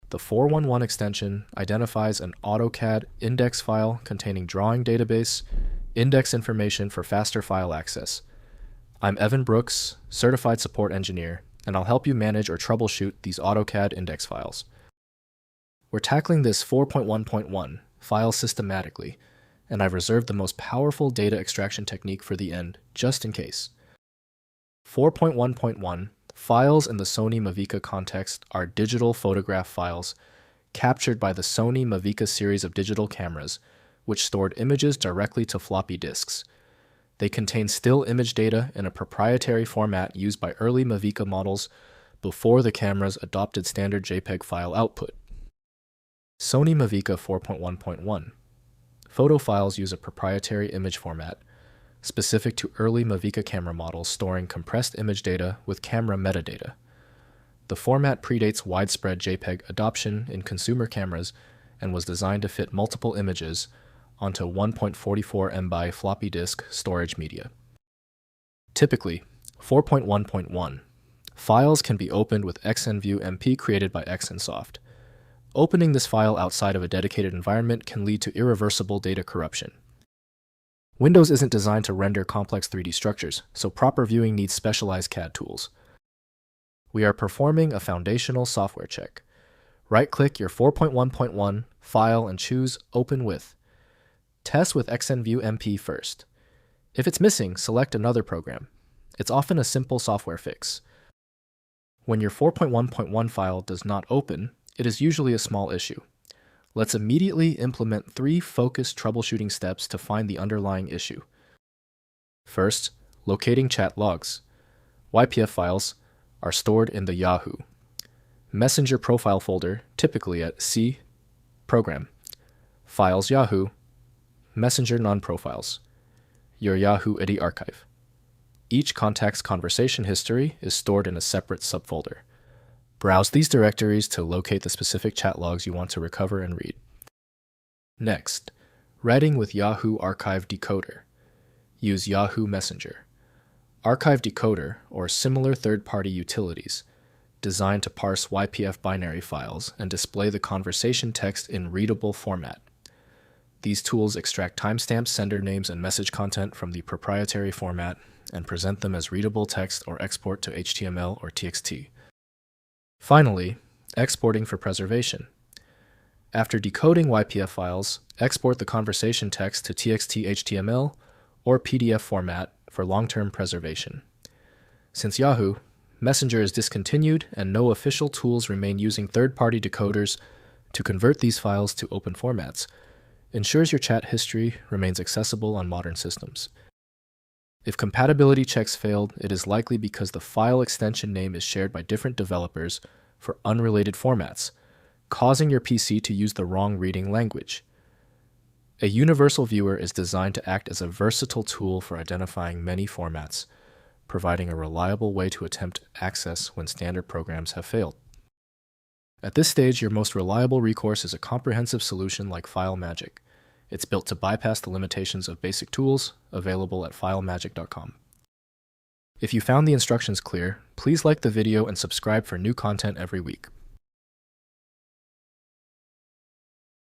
The 411 extension identifies an AutoCAD index file containing drawing database, index information for faster file access. I'm Evan Brooks, Certified Support Engineer, and I'll help you manage or troubleshoot these AutoCAD index files. We're tackling this 4.1.1 file systematically, and I've reserved the most powerful data extraction technique for the end, just in case. 4.1.1 files in the Sony Mavica context are digital photograph files captured by the Sony Mavica series of digital cameras, which stored images directly to floppy disks. They contain still image data in a proprietary format used by early Mavica models before the cameras adopted standard JPEG file output. Sony Mavica 4.1.1 photo files use a proprietary image format specific to early Mavica camera models storing compressed image data with camera metadata. The format predates widespread JPEG adoption in consumer cameras and was designed to fit multiple images onto 1.44 MB floppy disk storage media. Typically, 4.1.1 files can be opened with XNView MP created by XNsoft. Opening this file outside of a dedicated environment can lead to irreversible data corruption. Windows isn't designed to render complex 3D structures, so proper viewing needs specialized CAD tools. We are performing a foundational software check. Right-click your 4.1.1 file and choose Open With. Test with XNView MP first. If it's missing, select another program. It's often a simple software fix. When your 4.1.1 file does not open, it is usually a small issue. Let's immediately implement 3 focused troubleshooting steps to find the underlying issue. First, locating chat logs. YPF files are stored in the Yahoo Messenger profile folder, typically at C, Program, Files Yahoo, Messenger Non-Profiles, your Yahoo IDI archive. Each contact's conversation history is stored in a separate subfolder. Browse these directories to locate the specific chat logs you want to recover and read. Next, writing with Yahoo Archive Decoder. Use Yahoo Messenger. Archive Decoder, or similar third-party utilities, designed to parse YPF binary files and display the conversation text in readable format. These tools extract timestamps, sender names, and message content from the proprietary format and present them as readable text or export to HTML or TXT. Finally, exporting for preservation. After decoding YPF files, export the conversation text to TXT HTML or PDF format for long-term preservation. Since Yahoo Messenger is discontinued and no official tools remain using third-party decoders to convert these files to open formats, ensures your chat history remains accessible on modern systems. If compatibility checks failed, it is likely because the file extension name is shared by different developers for unrelated formats, causing your PC to use the wrong reading language. A universal viewer is designed to act as a versatile tool for identifying many formats, providing a reliable way to attempt access when standard programs have failed. At this stage, your most reliable recourse is a comprehensive solution like FileMagick. It's built to bypass the limitations of basic tools available at filemagick.com. If you found the instructions clear, please like the video and subscribe for new content every week.